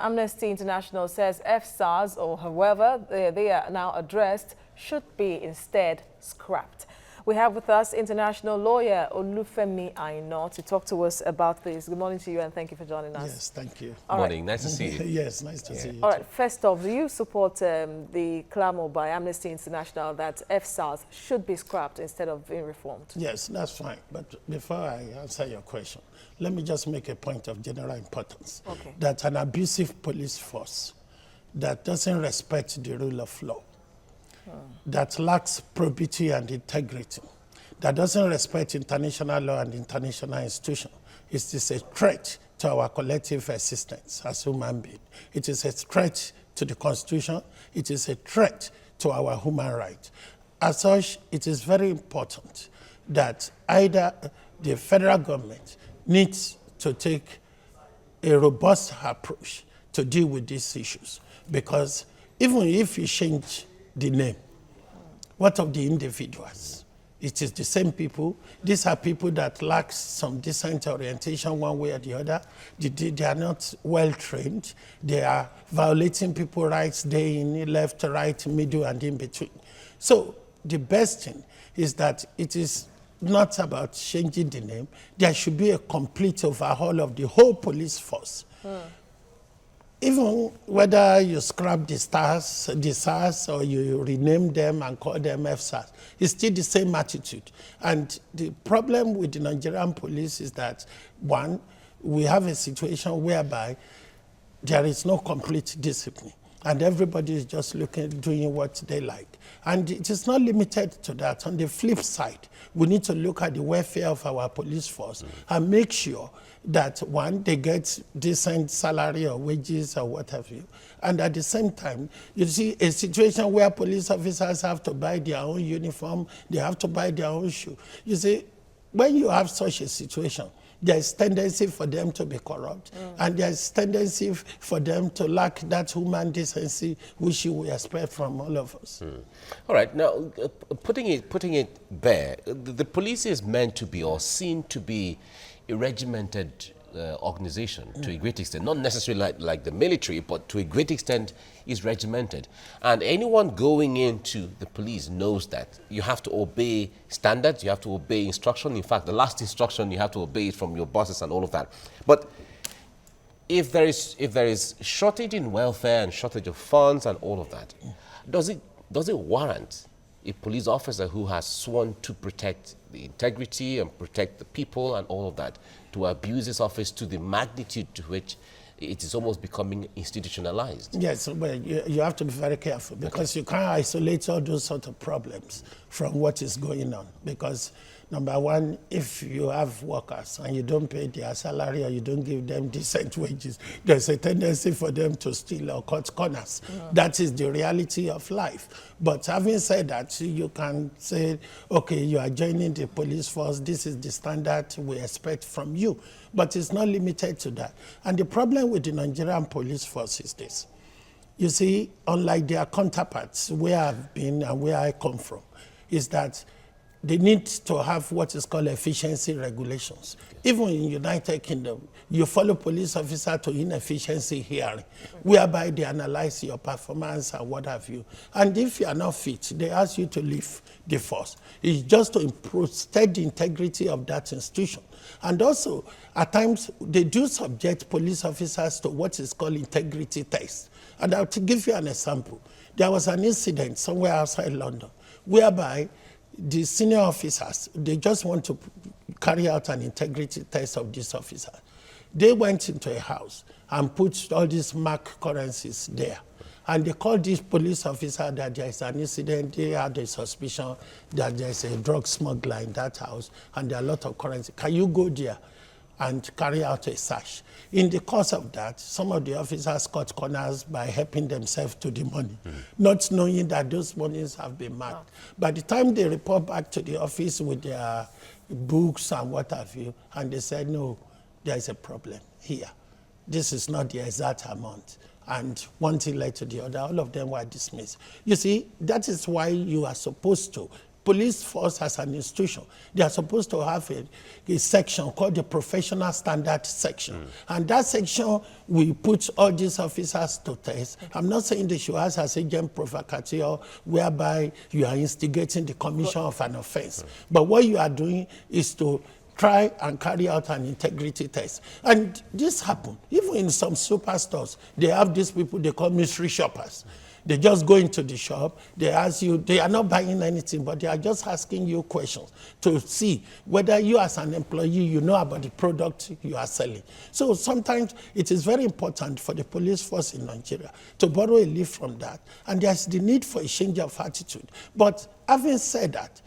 Amnesty International says SARS, or however they are now addressed, should be instead scrapped. We have with us international lawyer Olufemi Aina to talk to us about this. Good morning to you and thank you for joining us. Yes, thank you. All morning, right. nice to see you. Yes, nice to see you. All right, first off, do you support the clamor by Amnesty International that SARS should be scrapped instead of being reformed? Yes, that's fine. But before I answer your question, let me just make a point of general importance. Okay. That an abusive police force that doesn't respect the rule of law, that lacks probity and integrity, that doesn't respect international law and international institutions, it is a threat to our collective existence as human beings. It is a threat to the Constitution. It is a threat to our human rights. As such, it is very important that either the federal government needs to take a robust approach to deal with these issues, because even if you change the name, what of the individuals? It is the same people. These are people that lack some decent orientation one way or the other. They are not well trained. They are violating people's rights day in, left, right, middle, and in between. So the best thing is that it is not about changing the name. There should be a complete overhaul of the whole police force. Even whether you scrap the SARS, or you rename them and call them FSARS, it's still the same attitude. And the problem with the Nigerian police is that, one, we have a situation whereby there is no complete discipline, and everybody is just doing what they like. And it is not limited to that. On the flip side, we need to look at the welfare of our police force and make sure that, one, they get decent salary or wages or what have you. And at the same time, you see a situation where police officers have to buy their own uniform, they have to buy their own shoe. You see, when you have such a situation, there is tendency for them to be corrupt, and there is tendency for them to lack that human decency which we expect from all of us. All right, now putting it bare, the police is meant to be or seen to be a regimented organization to a great extent, not necessarily like the military, but to a great extent is regimented. And anyone going into the police knows that you have to obey standards, you have to obey instruction. In fact, the last instruction you have to obey it from your bosses and all of that. But if there is shortage in welfare and shortage of funds and all of that, does it warrant a police officer who has sworn to protect the integrity and protect the people and all of that to abuse his office to the magnitude to which it is almost becoming institutionalized? Yes, but you have to be very careful, because you can't isolate all those sort of problems from what is going on. Because number one, if you have workers and you don't pay their salary or you don't give them decent wages, there's a tendency for them to steal or cut corners. That is the reality of life. But having said that, you can say, okay, you are joining the police force, this is the standard we expect from you. But it's not limited to that. And the problem with the Nigerian police force is this. You see, unlike their counterparts, where I've been and where I come from, is that they need to have what is called efficiency regulations. Even in United Kingdom, you follow police officer to inefficiency hearing, whereby they analyze your performance and what have you. And if you are not fit, they ask you to leave the force. It's just to improve the integrity of that institution. And also, at times, they do subject police officers to what is called integrity tests. And I'll give you an example. There was an incident somewhere outside London, whereby the senior officers, they just want to carry out an integrity test of this officer. They went into a house and put all these marked currencies there. And they called this police officer that there is an incident. They had a suspicion that there is a drug smuggler in that house and there are a lot of currency. Can you go there and carry out a search? In the course of that, some of the officers cut corners by helping themselves to the money, not knowing that those monies have been marked. By the time they report back to the office with their books and what have you, and they said, no, there is a problem here. This is not the exact amount. And one thing led to the other, all of them were dismissed. You see, that is why you are supposed to police force as an institution, they are supposed to have a section called the professional standard section. And that section, we put all these officers to test. I'm not saying they should act as agent provocateur, whereby you are instigating the commission of an offense. But what you are doing is to try and carry out an integrity test. And this happens. Even in some superstores, they have these people they call mystery shoppers. They just go into the shop, they ask you, they are not buying anything, but they are just asking you questions to see whether you as an employee, you know about the product you are selling. So sometimes it is very important for the police force in Nigeria to borrow a leaf from that. And there's the need for a change of attitude. But having said that,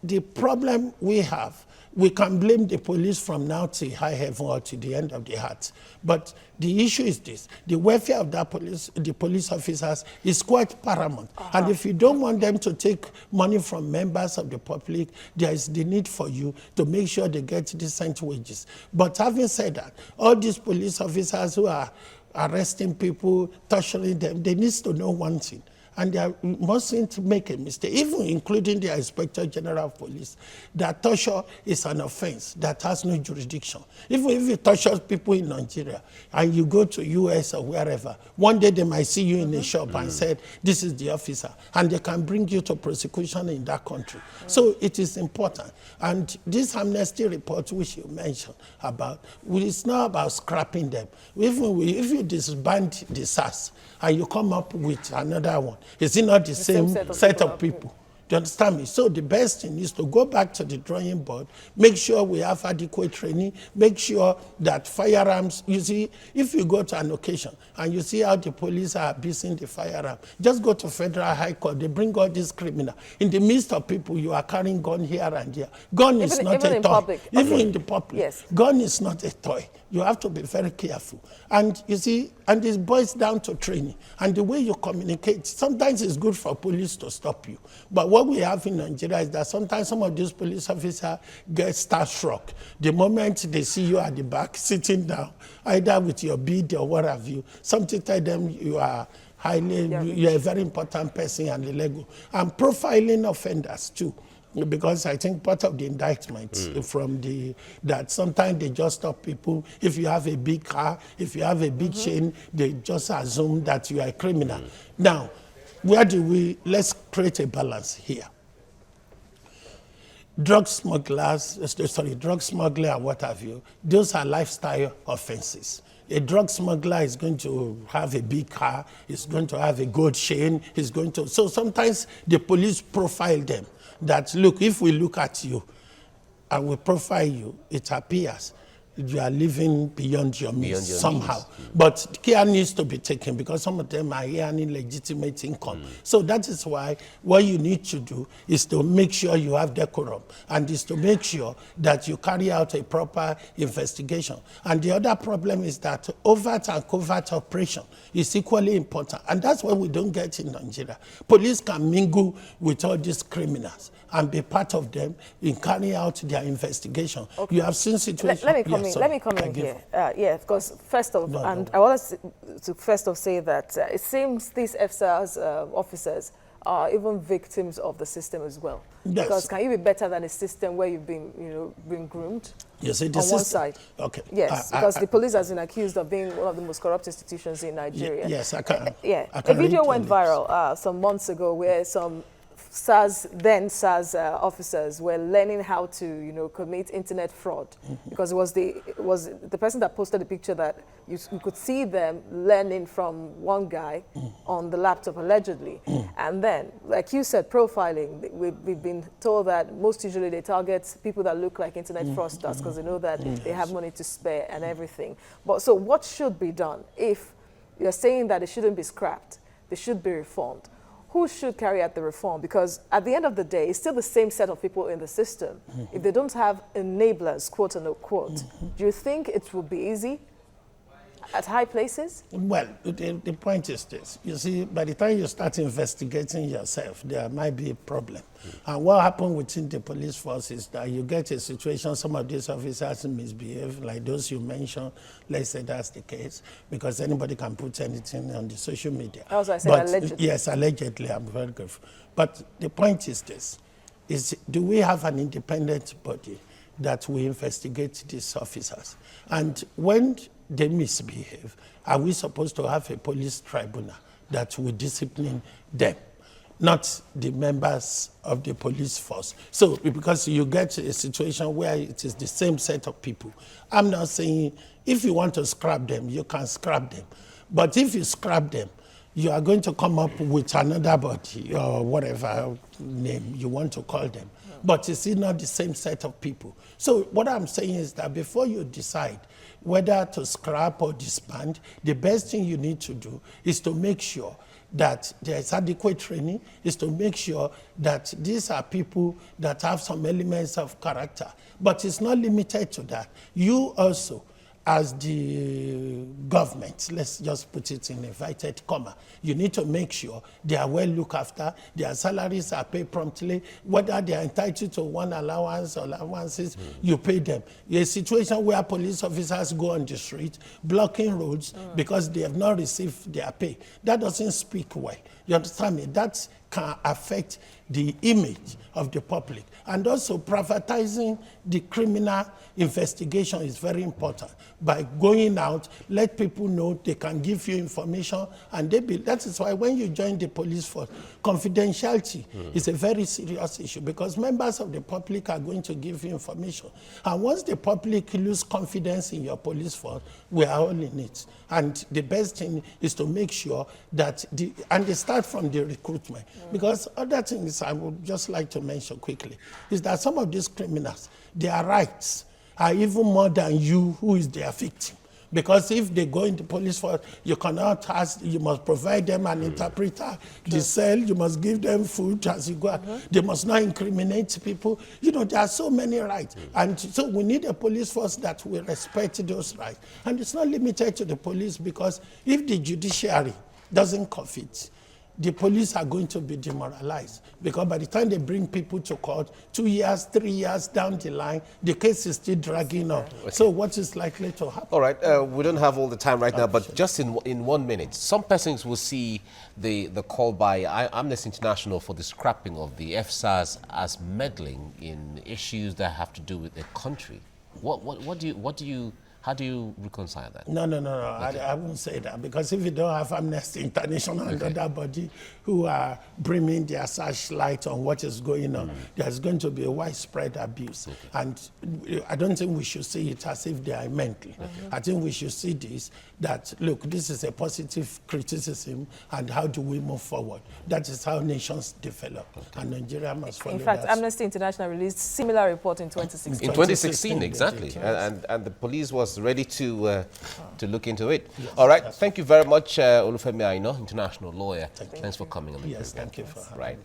the problem we have, we can blame the police from now to high heaven or to the end of the earth. But the issue is this: the welfare of that the police officers is quite paramount. And if you don't want them to take money from members of the public, there is the need for you to make sure they get decent wages. But having said that, all these police officers who are arresting people, torturing them, they need to know one thing. And they mustn't make a mistake, even including the Inspector General of Police, that torture is an offense that has no jurisdiction. Even if you torture people in Nigeria and you go to US or wherever, one day they might see you in a shop and say, this is the officer, and they can bring you to prosecution in that country. So it is important. And this amnesty report, which you mentioned about, it's not about scrapping them. Even if you disband the SARS and you come up with another one, is it not the same set of people? Do you understand me? So the best thing is to go back to the drawing board, make sure we have adequate training, make sure that firearms, you see, if you go to an occasion and you see how the police are abusing the firearm, just go to Federal High Court, they bring all these criminals. In the midst of people, you are carrying gun here and there. Gun is not a toy. Public. Even in the public. Yes. Gun is not a toy. You have to be very careful. And you see, and it boils down to training and the way you communicate. Sometimes it's good for police to stop you. But what we have in Nigeria is that sometimes some of these police officers get starstruck. The moment they see you at the back, sitting down, either with your bead or what have you, something tell them you are you're a very important person and the Lego. And profiling offenders too. Because I think part of the indictment from that sometimes they just stop people. If you have a big car, if you have a big chain, they just assume that you are a criminal. Now, let's create a balance here. Drug smugglers, drug smuggler and what have you, those are lifestyle offenses. A drug smuggler is going to have a big car, is going to have a gold chain, so sometimes the police profile them. That, look, if we look at you and we profile you, it appears you are living beyond your means somehow. But care needs to be taken because some of them are earning legitimate income. So that is why what you need to do is to make sure you have decorum and is to make sure that you carry out a proper investigation. And the other problem is that overt and covert operation is equally important. And that's what we don't get in Nigeria. Police can mingle with all these criminals and be part of them in carrying out their investigation. Okay. You have seen situations. Let me come in here. Yeah, because first of all, I want to first of say that it seems these FSARS officers are even victims of the system as well. Yes. Because can you be better than a system where you've been groomed? Yes, on one side. Okay. Yes, because the police has been accused of being one of the most corrupt institutions in Nigeria. Yes, I can. A video went viral some months ago where some SARS officers were learning how to, commit internet fraud, because it was the person that posted the picture that you could see them learning from one guy on the laptop allegedly, and then, like you said, profiling. We've been told that most usually they target people that look like internet fraudsters because they know that they have money to spare and everything. But so, what should be done if you're saying that it shouldn't be scrapped, they should be reformed? Who should carry out the reform? Because at the end of the day, it's still the same set of people in the system. If they don't have enablers, quote unquote, do you think it will be easy at high places? Well, the point is this. You see, by the time you start investigating yourself, there might be a problem. And what happened within the police force is that you get a situation, some of these officers misbehave, like those you mentioned. Let's say that's the case, because anybody can put anything on the social media. Also, I said allegedly. Yes, allegedly, I'm very grateful. But the point is this. is, do we have an independent body that will investigate these officers? And when they misbehave, are we supposed to have a police tribunal that will discipline them, not the members of the police force? So, because you get a situation where it is the same set of people. I'm not saying if you want to scrap them, you can scrap them. But if you scrap them, you are going to come up with another body or whatever name you want to call them. But it's not the same set of people. So what I'm saying is that before you decide whether to scrap or disband, the best thing you need to do is to make sure that there is adequate training, is to make sure that these are people that have some elements of character. But it's not limited to that. You also, as the government, let's just put it in inverted comma, you need to make sure they are well looked after, their salaries are paid promptly, whether they are entitled to one allowance or allowances, you pay them. A situation where police officers go on the street blocking roads because they have not received their pay, that doesn't speak well. You understand me? That can affect the image of the public. And also privatizing the criminal investigation is very important. By going out, let people know they can give you information, and that is why when you join the police force, confidentiality is a very serious issue, because members of the public are going to give you information. And once the public lose confidence in your police force, we are all in it. And the best thing is to make sure that and they start from the recruitment. Because other things I would just like to mention quickly is that some of these criminals, their rights are even more than you who is their victim. Because if they go into police force, you cannot ask, you must provide them an interpreter, the cell, you must give them food as you go. They must not incriminate people. You know, there are so many rights. And so we need a police force that will respect those rights. And it's not limited to the police, because if the judiciary doesn't commit, the police are going to be demoralized, because by the time they bring people to court, 2 years, 3 years down the line, the case is still dragging on. Okay. So what is likely to happen? All right, we don't have all the time right now, but just in 1 minute, some persons will see the call by Amnesty International for the scrapping of the FSARS as meddling in issues that have to do with the country. How do you reconcile that? No. Okay. I won't say that, because if you don't have Amnesty International and other body who are bringing their searchlight on what is going on, there's going to be a widespread abuse. Okay. And I don't think we should see it as if they are mentally. I think we should see this, that, look, this is a positive criticism, and how do we move forward? That is how nations develop, and Nigeria must follow that. In fact, Amnesty International released a similar report in 2016. In 2016, exactly. And the police was ready to look into it. Yes, all right. Thank you very much, Olufemi Aina, international lawyer. Thanks for coming on the program. Yes, thank you for having me. Right.